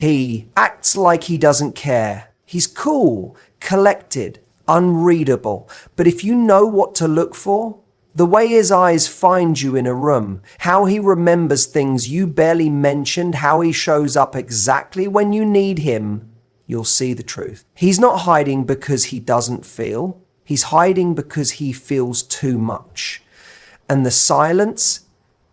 He acts like he doesn't care. He's cool, collected, unreadable. But if you know what to look for, the way his eyes find you in a room, how he remembers things you barely mentioned, how he shows up exactly when you need him, you'll see the truth. He's not hiding because he doesn't feel. He's hiding because he feels too much. And the silence,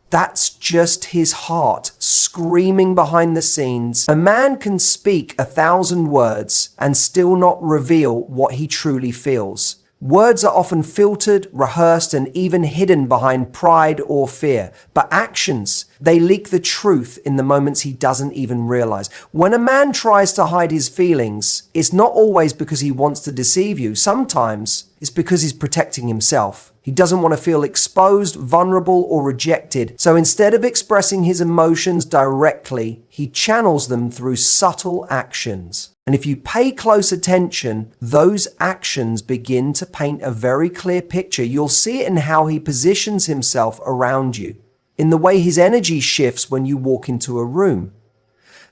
that's just his heart screaming behind the scenes. A man can speak 1,000 words and still not reveal what he truly feels. Words are often filtered, rehearsed, and even hidden behind pride or fear. But actions, they leak the truth in the moments he doesn't even realize. When a man tries to hide his feelings, it's not always because he wants to deceive you. Sometimes it's because he's protecting himself. He doesn't want to feel exposed, vulnerable, or rejected. So instead of expressing his emotions directly, he channels them through subtle actions. And if you pay close attention, those actions begin to paint a very clear picture. You'll see it in how he positions himself around you, in the way his energy shifts when you walk into a room.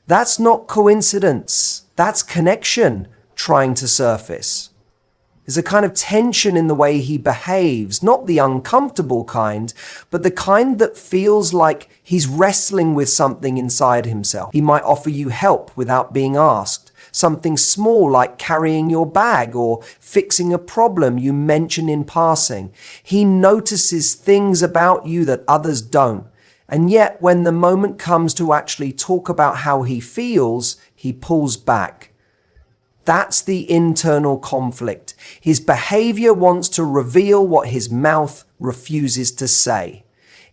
That's not coincidence. That's connection trying to surface. There's a kind of tension in the way he behaves, not the uncomfortable kind, but the kind that feels like he's wrestling with something inside himself. He might offer you help without being asked. Something small like carrying your bag or fixing a problem you mention in passing. He notices things about you that others don't. And yet, when the moment comes to actually talk about how he feels, he pulls back. That's the internal conflict. His behavior wants to reveal what his mouth refuses to say.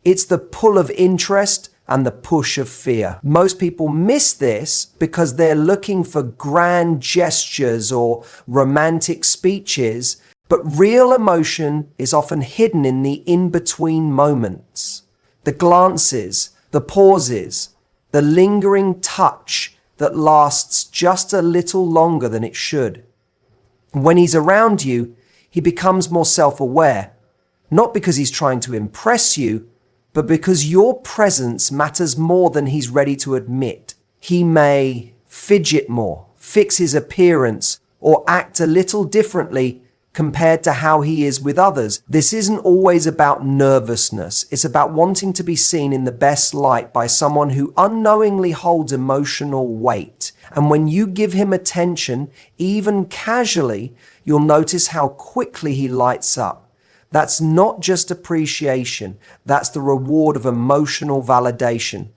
It's the pull of interest and the push of fear. Most people miss this because they're looking for grand gestures or romantic speeches, but real emotion is often hidden in the in-between moments. The glances, the pauses, the lingering touch that lasts just a little longer than it should. When he's around you, he becomes more self-aware, not because he's trying to impress you, but because your presence matters more than he's ready to admit. He may fidget more, fix his appearance, or act a little differently compared to how he is with others. This isn't always about nervousness. It's about wanting to be seen in the best light by someone who unknowingly holds emotional weight. And when you give him attention, even casually, you'll notice how quickly he lights up. That's not just appreciation. That's the reward of emotional validation.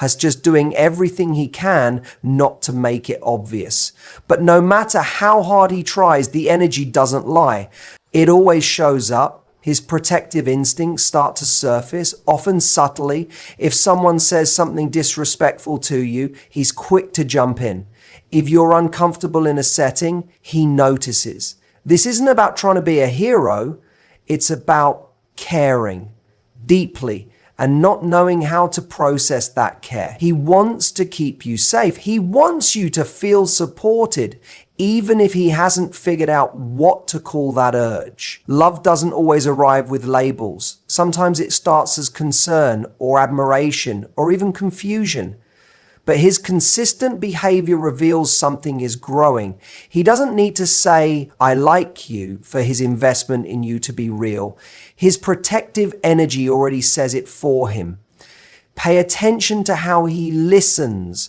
He's just doing everything he can not to make it obvious. But no matter how hard he tries, the energy doesn't lie. It always shows up. His protective instincts start to surface, often subtly. If someone says something disrespectful to you, he's quick to jump in. If you're uncomfortable in a setting, he notices. This isn't about trying to be a hero. It's about caring deeply and not knowing how to process that care. He wants to keep you safe. He wants you to feel supported, even if he hasn't figured out what to call that urge. Love doesn't always arrive with labels. Sometimes it starts as concern or admiration or even confusion. But his consistent behavior reveals something is growing. He doesn't need to say, "I like you," for his investment in you to be real. His protective energy already says it for him. Pay attention to how he listens,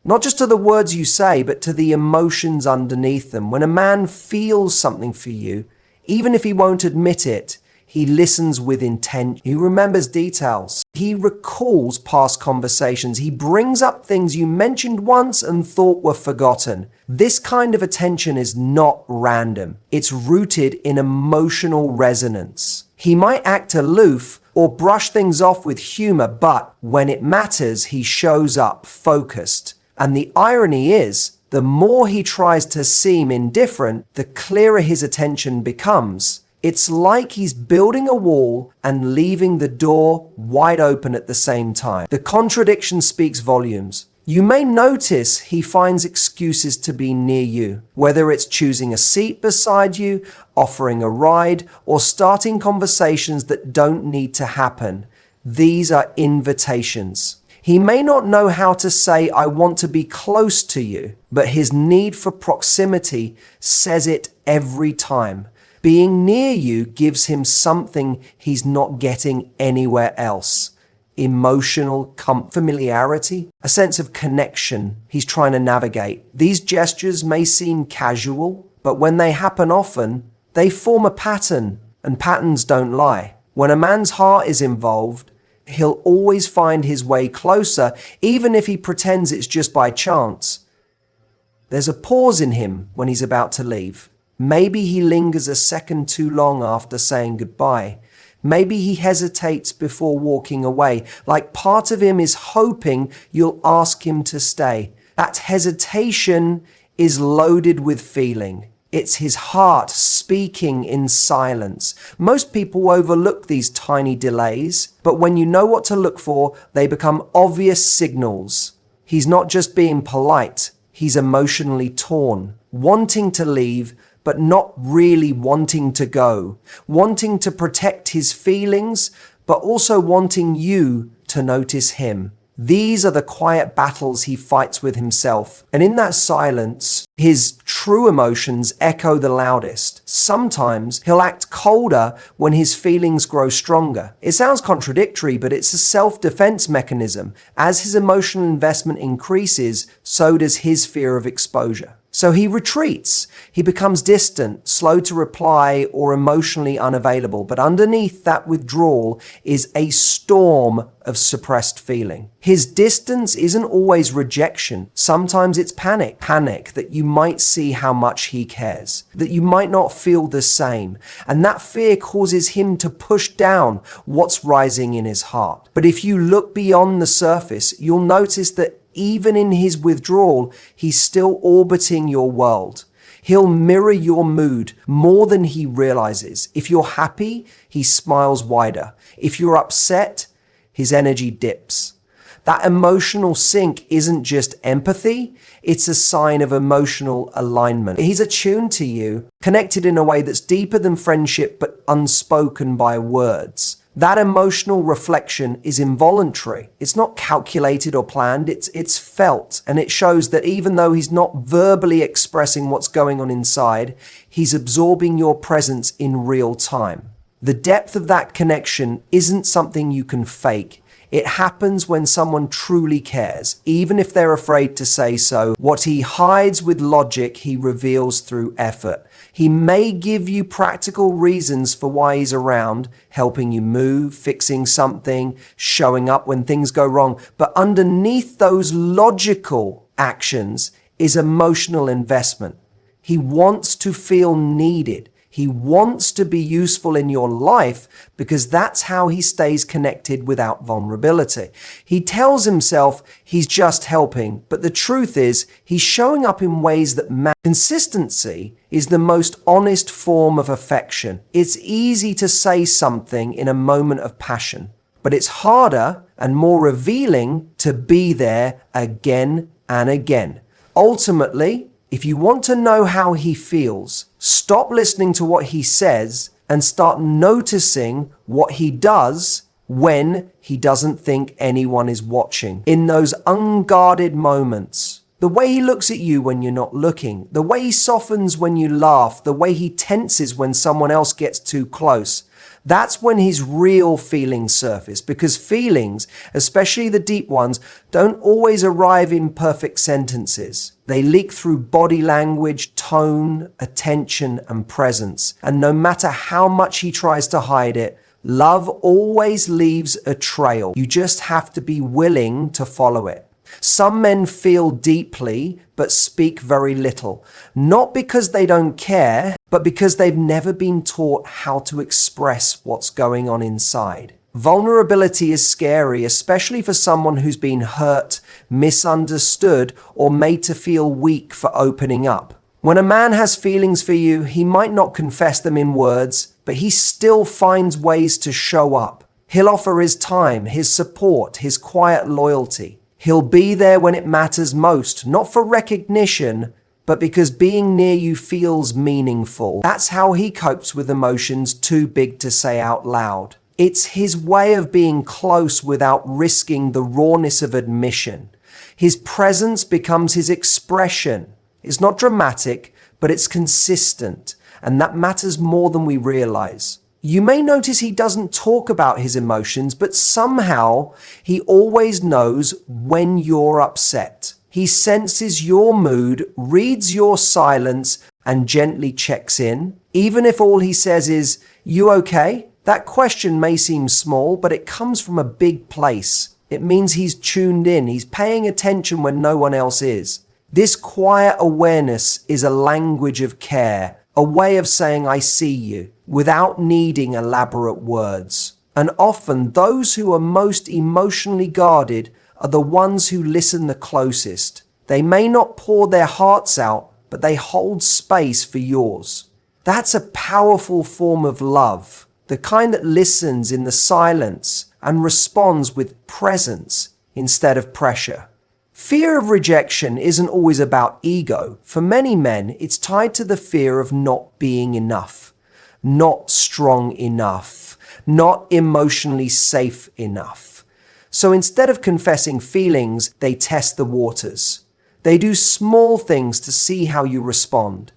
not just to the words you say, but to the emotions underneath them. When a man feels something for you, even if he won't admit it, he listens with intent. He remembers details. He recalls past conversations. He brings up things you mentioned once and thought were forgotten. This kind of attention is not random. It's rooted in emotional resonance. He might act aloof or brush things off with humor, but when it matters, he shows up focused. And the irony is, the more he tries to seem indifferent, the clearer his attention becomes. It's like he's building a wall and leaving the door wide open at the same time. The contradiction speaks volumes. You may notice he finds excuses to be near you, whether it's choosing a seat beside you, offering a ride, or starting conversations that don't need to happen. These are invitations. He may not know how to say, "I want to be close to you," but his need for proximity says it every time. Being near you gives him something he's not getting anywhere else. Emotional familiarity, a sense of connection he's trying to navigate. These gestures may seem casual, but when they happen often, they form a pattern, and patterns don't lie. When a man's heart is involved, he'll always find his way closer, even if he pretends it's just by chance. There's a pause in him when he's about to leave. Maybe he lingers a second too long after saying goodbye. Maybe he hesitates before walking away, like part of him is hoping you'll ask him to stay. That hesitation is loaded with feeling. It's his heart speaking in silence. Most people overlook these tiny delays, but when you know what to look for, they become obvious signals. He's not just being polite, he's emotionally torn, wanting to leave, but not really wanting to go, wanting to protect his feelings, but also wanting you to notice him. These are the quiet battles he fights with himself. And in that silence, his true emotions echo the loudest. Sometimes he'll act colder when his feelings grow stronger. It sounds contradictory, but it's a self-defense mechanism. As his emotional investment increases, so does his fear of exposure. So he retreats. He becomes distant, slow to reply, or emotionally unavailable. But underneath that withdrawal is a storm of suppressed feeling. His distance isn't always rejection. Sometimes it's panic. Panic that you might see how much he cares, that you might not feel the same. And that fear causes him to push down what's rising in his heart. But if you look beyond the surface, you'll notice that even in his withdrawal, he's still orbiting your world. He'll mirror your mood more than he realizes. If you're happy, he smiles wider. If you're upset, his energy dips. That emotional sync isn't just empathy, it's a sign of emotional alignment. He's attuned to you, connected in a way that's deeper than friendship but unspoken by words. That emotional reflection is involuntary. It's not calculated or planned, it's felt. And it shows that even though he's not verbally expressing what's going on inside, he's absorbing your presence in real time. The depth of that connection isn't something you can fake. It happens when someone truly cares, even if they're afraid to say so. What he hides with logic, he reveals through effort. He may give you practical reasons for why he's around, helping you move, fixing something, showing up when things go wrong. But underneath those logical actions is emotional investment. He wants to feel needed. He wants to be useful in your life because that's how he stays connected without vulnerability. He tells himself he's just helping, but the truth is he's showing up in ways that matter. Consistency is the most honest form of affection. It's easy to say something in a moment of passion, but it's harder and more revealing to be there again and again. Ultimately, if you want to know how he feels, stop listening to what he says and start noticing what he does when he doesn't think anyone is watching. In those unguarded moments, the way he looks at you when you're not looking, the way he softens when you laugh, the way he tenses when someone else gets too close. That's when his real feelings surface, because feelings, especially the deep ones, don't always arrive in perfect sentences. They leak through body language, tone, attention, and presence. And no matter how much he tries to hide it, love always leaves a trail. You just have to be willing to follow it. Some men feel deeply but speak very little, not because they don't care, but because they've never been taught how to express what's going on inside. Vulnerability is scary, especially for someone who's been hurt, misunderstood, or made to feel weak for opening up. When a man has feelings for you, he might not confess them in words, but he still finds ways to show up. He'll offer his time, his support, his quiet loyalty. He'll be there when it matters most, not for recognition, but because being near you feels meaningful. That's how he copes with emotions too big to say out loud. It's his way of being close without risking the rawness of admission. His presence becomes his expression. It's not dramatic, but it's consistent, and that matters more than we realize. You may notice he doesn't talk about his emotions, but somehow he always knows when you're upset. He senses your mood, reads your silence, and gently checks in. Even if all he says is, "You okay?" That question may seem small, but it comes from a big place. It means he's tuned in. He's paying attention when no one else is. This quiet awareness is a language of care, a way of saying "I see you," without needing elaborate words. And often those who are most emotionally guarded are the ones who listen the closest. They may not pour their hearts out, but they hold space for yours. That's a powerful form of love, the kind that listens in the silence and responds with presence instead of pressure. Fear of rejection isn't always about ego. For many men, it's tied to the fear of not being enough, not strong enough, not emotionally safe enough. So instead of confessing feelings, they test the waters. They do small things to see how you respond.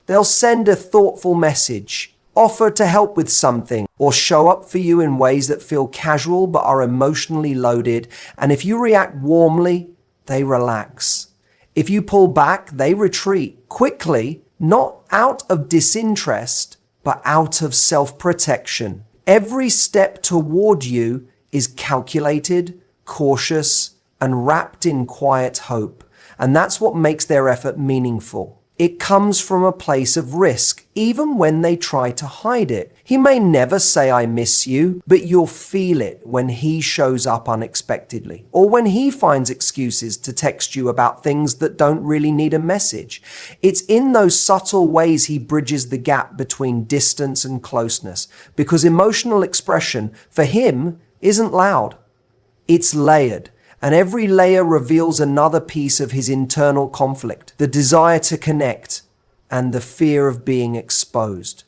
They'll send a thoughtful message, offer to help with something, or show up for you in ways that feel casual but are emotionally loaded. And if you react warmly, they relax. If you pull back, they retreat quickly, not out of disinterest, but out of self-protection. Every step toward you is calculated, cautious, and wrapped in quiet hope. And that's what makes their effort meaningful. It comes from a place of risk, even when they try to hide it. He may never say "I miss you," but you'll feel it when he shows up unexpectedly, or when he finds excuses to text you about things that don't really need a message. It's in those subtle ways he bridges the gap between distance and closeness, because emotional expression, for him, isn't loud. It's layered. And every layer reveals another piece of his internal conflict, the desire to connect and the fear of being exposed.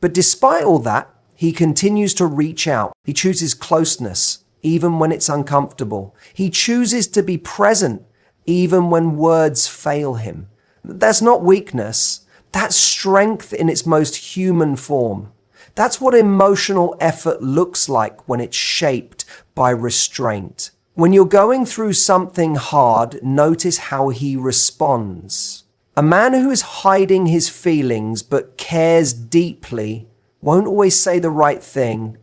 But despite all that, he continues to reach out. He chooses closeness, even when it's uncomfortable. He chooses to be present, even when words fail him. That's not weakness. That's strength in its most human form. That's what emotional effort looks like when it's shaped by restraint. When you're going through something hard, notice how he responds. A man who is hiding his feelings but cares deeply won't always say the right thing,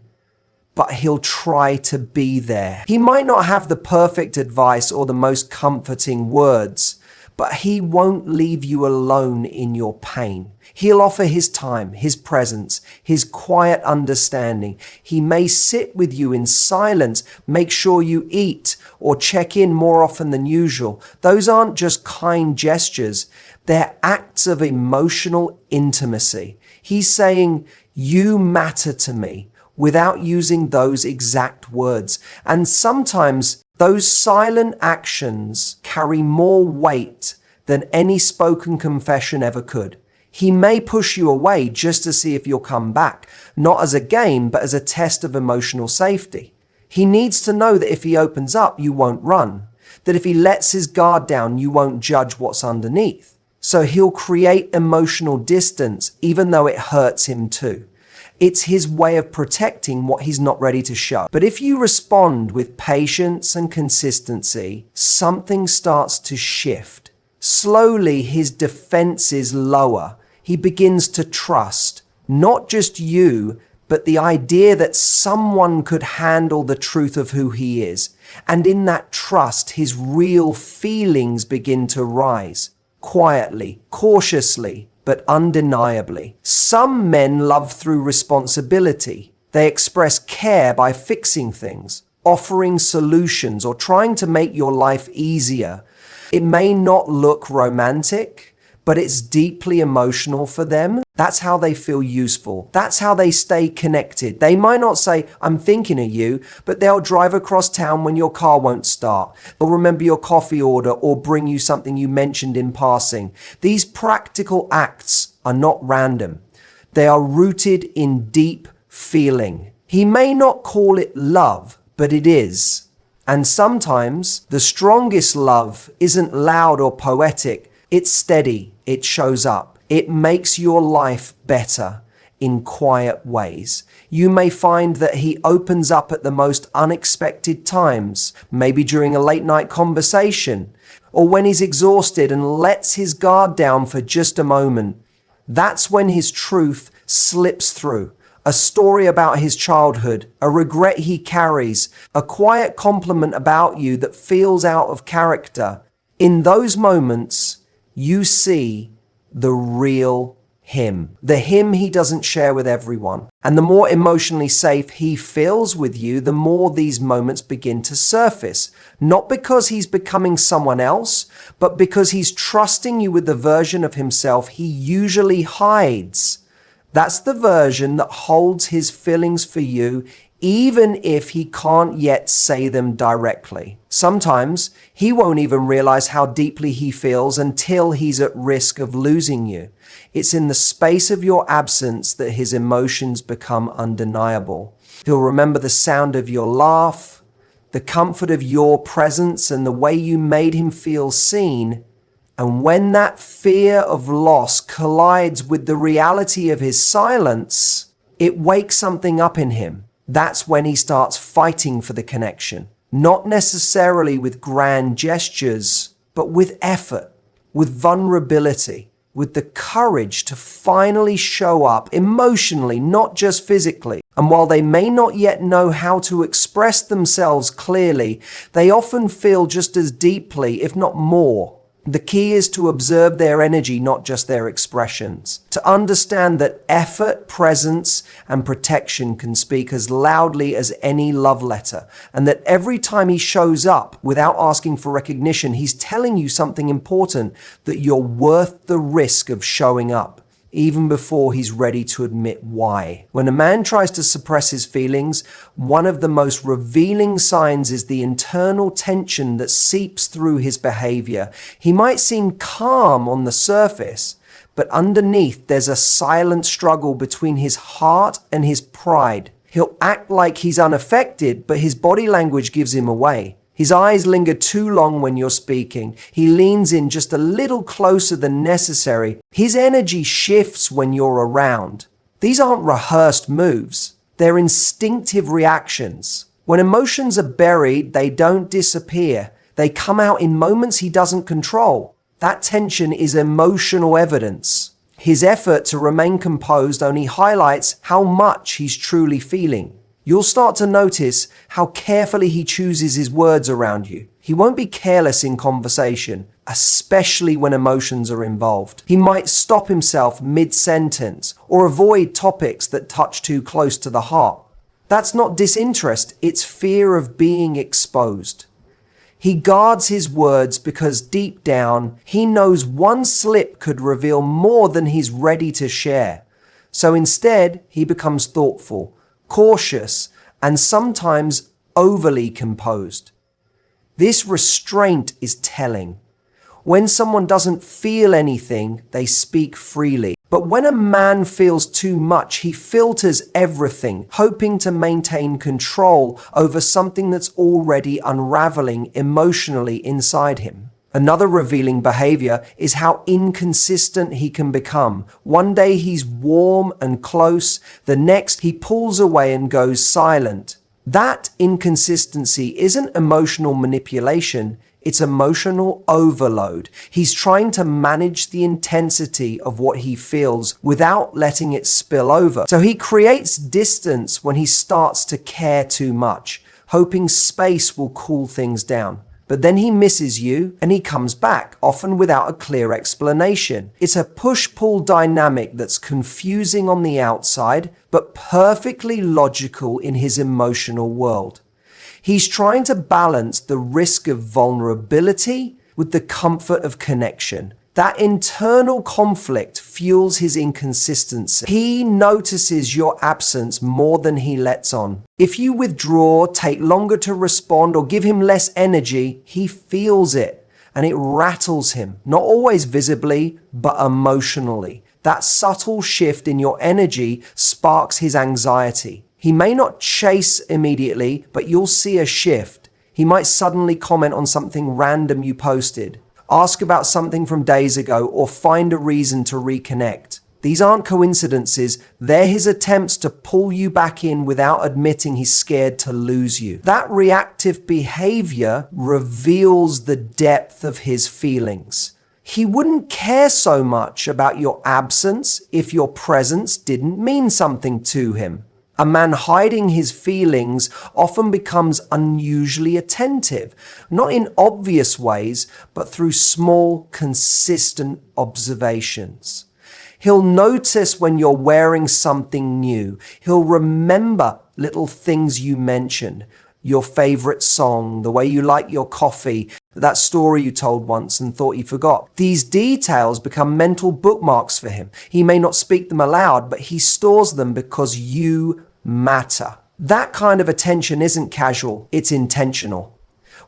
but he'll try to be there. He might not have the perfect advice or the most comforting words, but he won't leave you alone in your pain. He'll offer his time, his presence, his quiet understanding. He may sit with you in silence, make sure you eat, or check in more often than usual. Those aren't just kind gestures. They're acts of emotional intimacy. He's saying, "You matter to me," without using those exact words. And sometimes those silent actions carry more weight than any spoken confession ever could. He may push you away just to see if you'll come back, not as a game, but as a test of emotional safety. He needs to know that if he opens up, you won't run, that if he lets his guard down, you won't judge what's underneath. So he'll create emotional distance, even though it hurts him too. It's his way of protecting what he's not ready to show. But if you respond with patience and consistency, something starts to shift. Slowly, his defenses lower. He begins to trust, not just you, but the idea that someone could handle the truth of who he is. And in that trust, his real feelings begin to rise. Quietly, cautiously, but undeniably. Some men love through responsibility. They express care by fixing things, offering solutions, or trying to make your life easier. It may not look romantic, but it's deeply emotional for them. That's how they feel useful. That's how they stay connected. They might not say, "I'm thinking of you," but they'll drive across town when your car won't start. They'll remember your coffee order or bring you something you mentioned in passing. These practical acts are not random. They are rooted in deep feeling. He may not call it love, but it is. And sometimes the strongest love isn't loud or poetic. It's steady. It shows up. It makes your life better in quiet ways. You may find that he opens up at the most unexpected times, maybe during a late night conversation, or when he's exhausted and lets his guard down for just a moment. That's when his truth slips through. A story about his childhood, a regret he carries, a quiet compliment about you that feels out of character. In those moments, you see the real him, the him he doesn't share with everyone. And the more emotionally safe he feels with you, the more these moments begin to surface. Not because he's becoming someone else, but because he's trusting you with the version of himself he usually hides. That's the version that holds his feelings for you, even if he can't yet say them directly. Sometimes he won't even realize how deeply he feels until he's at risk of losing you. It's in the space of your absence that his emotions become undeniable. He'll remember the sound of your laugh, the comfort of your presence, and the way you made him feel seen. And when that fear of loss collides with the reality of his silence, it wakes something up in him. That's when he starts fighting for the connection. Not necessarily with grand gestures, but with effort, with vulnerability, with the courage to finally show up emotionally, not just physically. And while they may not yet know how to express themselves clearly, they often feel just as deeply, if not more. The key is to observe their energy, not just their expressions. To understand that effort, presence, and protection can speak as loudly as any love letter. And that every time he shows up without asking for recognition, he's telling you something important, that you're worth the risk of showing up, even before he's ready to admit why. When a man tries to suppress his feelings, one of the most revealing signs is the internal tension that seeps through his behavior. He might seem calm on the surface, but underneath there's a silent struggle between his heart and his pride. He'll act like he's unaffected, but his body language gives him away. His eyes linger too long when you're speaking. He leans in just a little closer than necessary. His energy shifts when you're around. These aren't rehearsed moves. They're instinctive reactions. When emotions are buried, they don't disappear. They come out in moments he doesn't control. That tension is emotional evidence. His effort to remain composed only highlights how much he's truly feeling. You'll start to notice how carefully he chooses his words around you. He won't be careless in conversation, especially when emotions are involved. He might stop himself mid-sentence or avoid topics that touch too close to the heart. That's not disinterest, it's fear of being exposed. He guards his words because deep down, he knows one slip could reveal more than he's ready to share. So instead, he becomes thoughtful, cautious, and sometimes overly composed. This restraint is telling. When someone doesn't feel anything, they speak freely. But when a man feels too much, he filters everything, hoping to maintain control over something that's already unraveling emotionally inside him. Another revealing behavior is how inconsistent he can become. One day he's warm and close, the next he pulls away and goes silent. That inconsistency isn't emotional manipulation, it's emotional overload. He's trying to manage the intensity of what he feels without letting it spill over. So he creates distance when he starts to care too much, hoping space will cool things down. But then he misses you and he comes back, often without a clear explanation. It's a push-pull dynamic that's confusing on the outside, but perfectly logical in his emotional world. He's trying to balance the risk of vulnerability with the comfort of connection. That internal conflict fuels his inconsistency. He notices your absence more than he lets on. If you withdraw, take longer to respond, or give him less energy, he feels it, and it rattles him, not always visibly, but emotionally. That subtle shift in your energy sparks his anxiety. He may not chase immediately, but you'll see a shift. He might suddenly comment on something random you posted, ask about something from days ago, or find a reason to reconnect. These aren't coincidences, they're his attempts to pull you back in without admitting he's scared to lose you. That reactive behavior reveals the depth of his feelings. He wouldn't care so much about your absence if your presence didn't mean something to him. A man hiding his feelings often becomes unusually attentive, not in obvious ways, but through small, consistent observations. He'll notice when you're wearing something new. He'll remember little things you mentioned. Your favorite song, the way you like your coffee, that story you told once and thought you forgot. These details become mental bookmarks for him. He may not speak them aloud, but he stores them because you matter. That kind of attention isn't casual, it's intentional.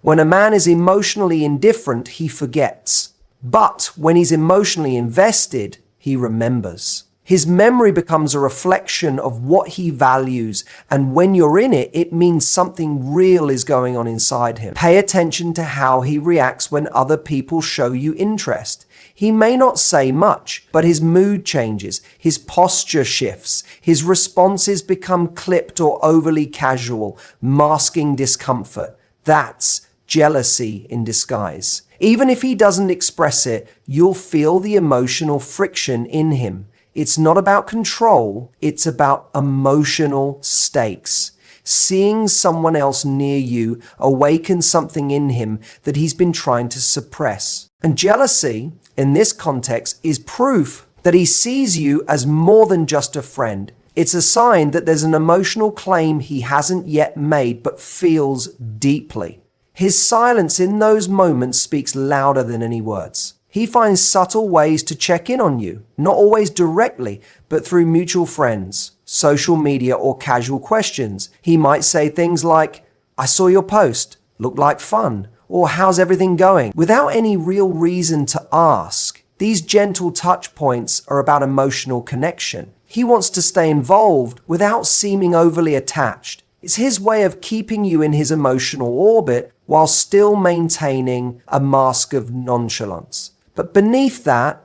When a man is emotionally indifferent, he forgets. But when he's emotionally invested, he remembers. His memory becomes a reflection of what he values, and when you're in it, it means something real is going on inside him. Pay attention to how he reacts when other people show you interest. He may not say much, but his mood changes, his posture shifts, his responses become clipped or overly casual, masking discomfort. That's jealousy in disguise. Even if he doesn't express it, you'll feel the emotional friction in him. It's not about control, it's about emotional stakes. Seeing someone else near you awakens something in him that he's been trying to suppress. And jealousy, in this context, is proof that he sees you as more than just a friend. It's a sign that there's an emotional claim he hasn't yet made but feels deeply. His silence in those moments speaks louder than any words. He finds subtle ways to check in on you, not always directly, but through mutual friends, social media, or casual questions. He might say things like, "I saw your post, looked like fun," or "How's everything going?" without any real reason to ask. These gentle touch points are about emotional connection. He wants to stay involved without seeming overly attached. It's his way of keeping you in his emotional orbit while still maintaining a mask of nonchalance. But beneath that,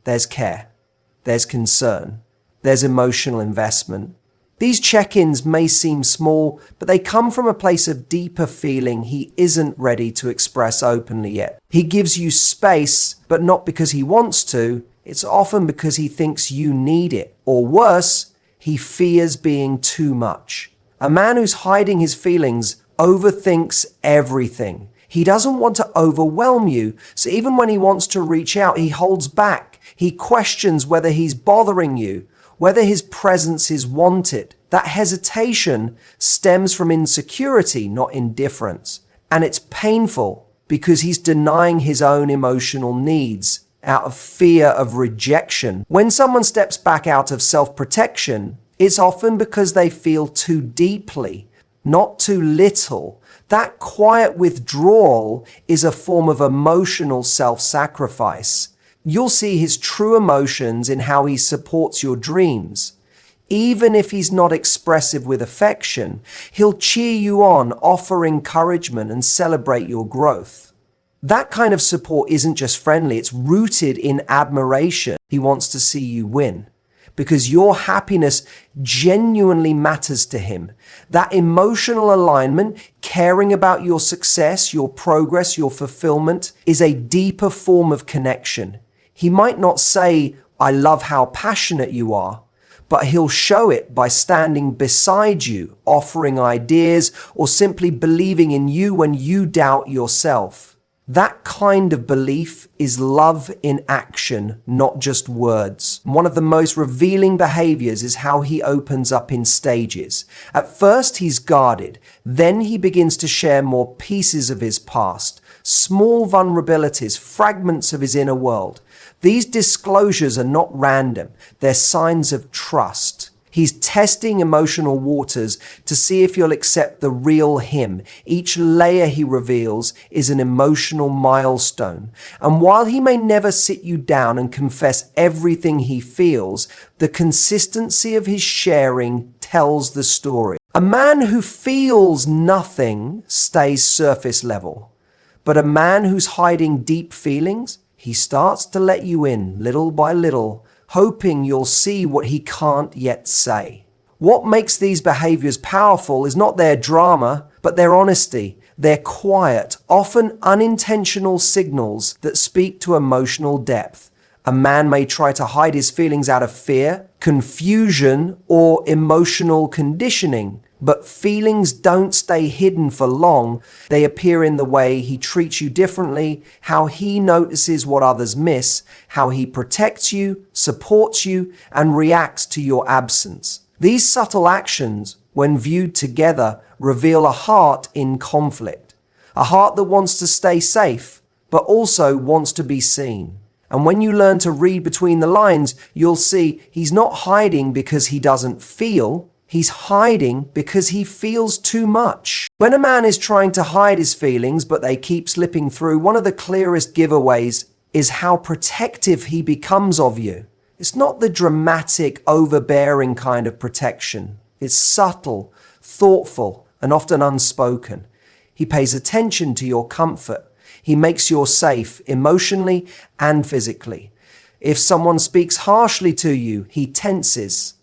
there's care, there's concern, there's emotional investment. These check-ins may seem small, but they come from a place of deeper feeling he isn't ready to express openly yet. He gives you space, but not because he wants to. It's often because he thinks you need it. Or worse, he fears being too much. A man who's hiding his feelings overthinks everything. He doesn't want to overwhelm you, so even when he wants to reach out, he holds back. He questions whether he's bothering you, whether his presence is wanted. That hesitation stems from insecurity, not indifference. And it's painful because he's denying his own emotional needs out of fear of rejection. When someone steps back out of self-protection, it's often because they feel too deeply, not too little. That quiet withdrawal is a form of emotional self-sacrifice. You'll see his true emotions in how he supports your dreams. Even if he's not expressive with affection, he'll cheer you on, offer encouragement, and celebrate your growth. That kind of support isn't just friendly, it's rooted in admiration. He wants to see you win, because your happiness genuinely matters to him. That emotional alignment, caring about your success, your progress, your fulfillment, is a deeper form of connection. He might not say, "I love how passionate you are," but he'll show it by standing beside you, offering ideas, or simply believing in you when you doubt yourself. That kind of belief is love in action, not just words. One of the most revealing behaviors is how he opens up in stages. At first, he's guarded. Then he begins to share more pieces of his past, small vulnerabilities, fragments of his inner world. These disclosures are not random. They're signs of trust. He's testing emotional waters to see if you'll accept the real him. Each layer he reveals is an emotional milestone. And while he may never sit you down and confess everything he feels, the consistency of his sharing tells the story. A man who feels nothing stays surface level. But a man who's hiding deep feelings, he starts to let you in little by little, hoping you'll see what he can't yet say. What makes these behaviors powerful is not their drama, but their honesty. They're quiet, often unintentional signals that speak to emotional depth. A man may try to hide his feelings out of fear, confusion, or emotional conditioning, but feelings don't stay hidden for long. They appear in the way he treats you differently, how he notices what others miss, how he protects you, supports you, and reacts to your absence. These subtle actions, when viewed together, reveal a heart in conflict. A heart that wants to stay safe, but also wants to be seen. And when you learn to read between the lines, you'll see he's not hiding because he doesn't feel. He's hiding because he feels too much. When a man is trying to hide his feelings, but they keep slipping through, one of the clearest giveaways is how protective he becomes of you. It's not the dramatic, overbearing kind of protection. It's subtle, thoughtful, and often unspoken. He pays attention to your comfort. He makes you safe emotionally and physically. If someone speaks harshly to you, he tenses.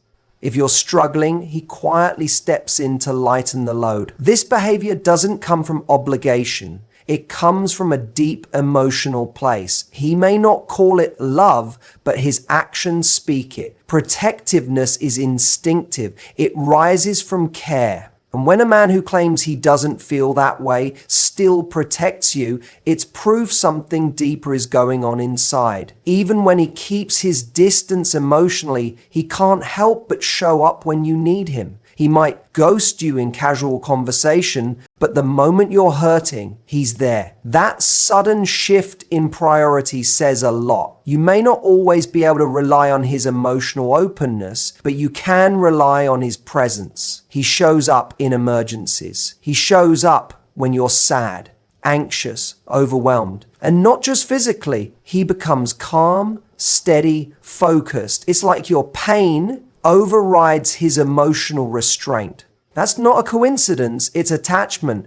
If you're struggling, he quietly steps in to lighten the load. This behavior doesn't come from obligation. It comes from a deep emotional place. He may not call it love, but his actions speak it. Protectiveness is instinctive. It rises from care. And when a man who claims he doesn't feel that way still protects you, it's proof something deeper is going on inside. Even when he keeps his distance emotionally, he can't help but show up when you need him. He might ghost you in casual conversation, but the moment you're hurting, he's there. That sudden shift in priority says a lot. You may not always be able to rely on his emotional openness, but you can rely on his presence. He shows up in emergencies. He shows up when you're sad, anxious, overwhelmed. And not just physically, he becomes calm, steady, focused. It's like your pain overrides his emotional restraint. That's not a coincidence, it's attachment.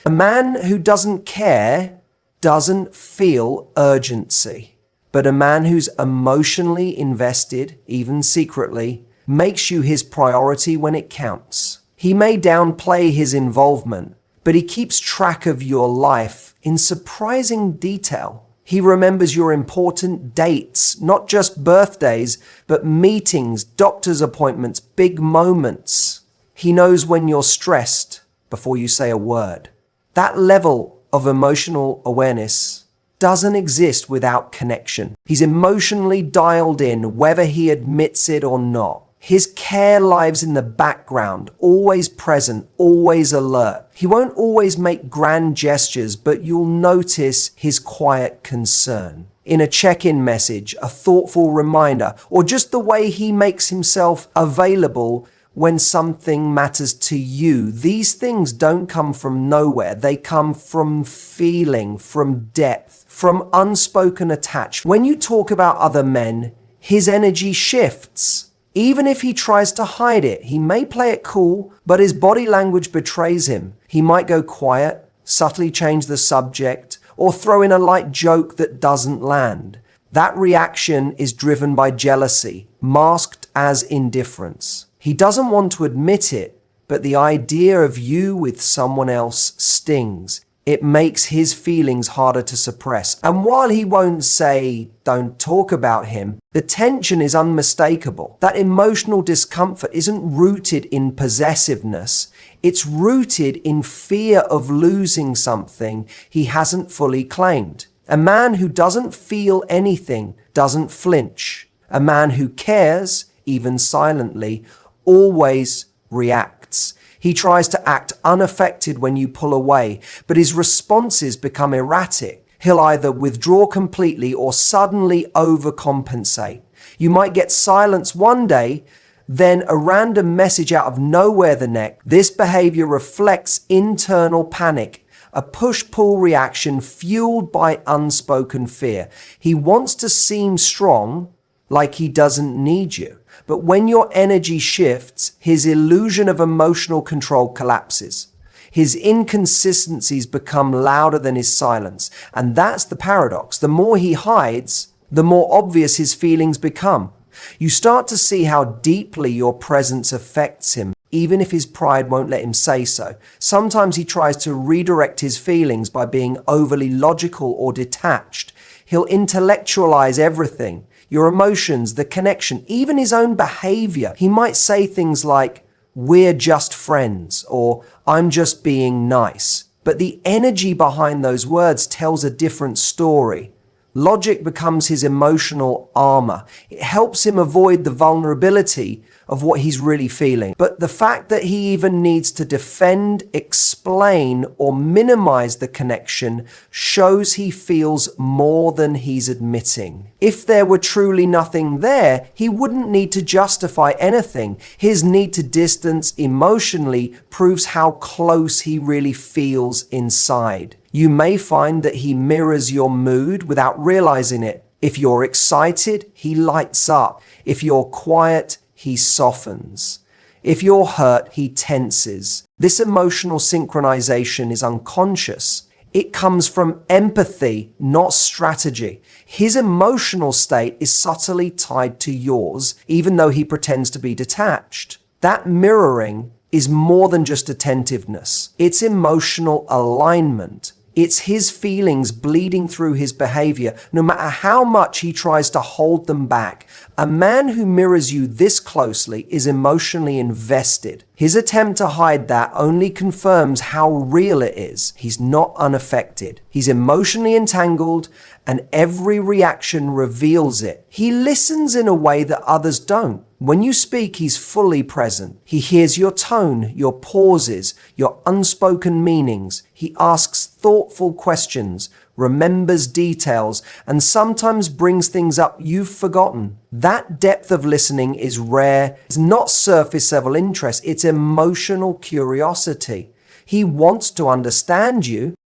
A man who doesn't care doesn't feel urgency. But a man who's emotionally invested, even secretly, makes you his priority when it counts. He may downplay his involvement, but he keeps track of your life in surprising detail. He remembers your important dates, not just birthdays, but meetings, doctor's appointments, big moments. He knows when you're stressed before you say a word. That level of emotional awareness doesn't exist without connection. He's emotionally dialed in, whether he admits it or not. His care lives in the background, always present, always alert. He won't always make grand gestures, but you'll notice his quiet concern. In a check-in message, a thoughtful reminder, or just the way he makes himself available when something matters to you. These things don't come from nowhere. They come from feeling, from depth, from unspoken attachment. When you talk about other men, his energy shifts. Even if he tries to hide it, he may play it cool, but his body language betrays him. He might go quiet, subtly change the subject, or throw in a light joke that doesn't land. That reaction is driven by jealousy, masked as indifference. He doesn't want to admit it, but the idea of you with someone else stings. It makes his feelings harder to suppress. And while he won't say, don't talk about him, the tension is unmistakable. That emotional discomfort isn't rooted in possessiveness. It's rooted in fear of losing something he hasn't fully claimed. A man who doesn't feel anything doesn't flinch. A man who cares, even silently, always reacts. He tries to act unaffected when you pull away, but his responses become erratic. He'll either withdraw completely or suddenly overcompensate. You might get silence one day, then a random message out of nowhere the next. This behavior reflects internal panic, a push-pull reaction fueled by unspoken fear. He wants to seem strong, like he doesn't need you. But when your energy shifts, his illusion of emotional control collapses. His inconsistencies become louder than his silence. And that's the paradox. The more he hides, the more obvious his feelings become. You start to see how deeply your presence affects him, even if his pride won't let him say so. Sometimes he tries to redirect his feelings by being overly logical or detached. He'll intellectualize everything, your emotions, the connection, even his own behavior. He might say things like, "We're just friends," or "I'm just being nice." But the energy behind those words tells a different story. Logic becomes his emotional armor. It helps him avoid the vulnerability of what he's really feeling. But the fact that he even needs to defend, explain, or minimize the connection shows he feels more than he's admitting. If there were truly nothing there, he wouldn't need to justify anything. His need to distance emotionally proves how close he really feels inside. You may find that he mirrors your mood without realizing it. If you're excited, he lights up. If you're quiet, he softens. If you're hurt, he tenses. This emotional synchronization is unconscious. It comes from empathy, not strategy. His emotional state is subtly tied to yours, even though he pretends to be detached. That mirroring is more than just attentiveness. It's emotional alignment. It's his feelings bleeding through his behavior, no matter how much he tries to hold them back. A man who mirrors you this closely is emotionally invested. His attempt to hide that only confirms how real it is. He's not unaffected. He's emotionally entangled, and every reaction reveals it. He listens in a way that others don't. When you speak, he's fully present. He hears your tone, your pauses, your unspoken meanings. He asks thoughtful questions, remembers details, and sometimes brings things up you've forgotten. That depth of listening is rare. It's not surface level interest, it's emotional curiosity. He wants to understand you,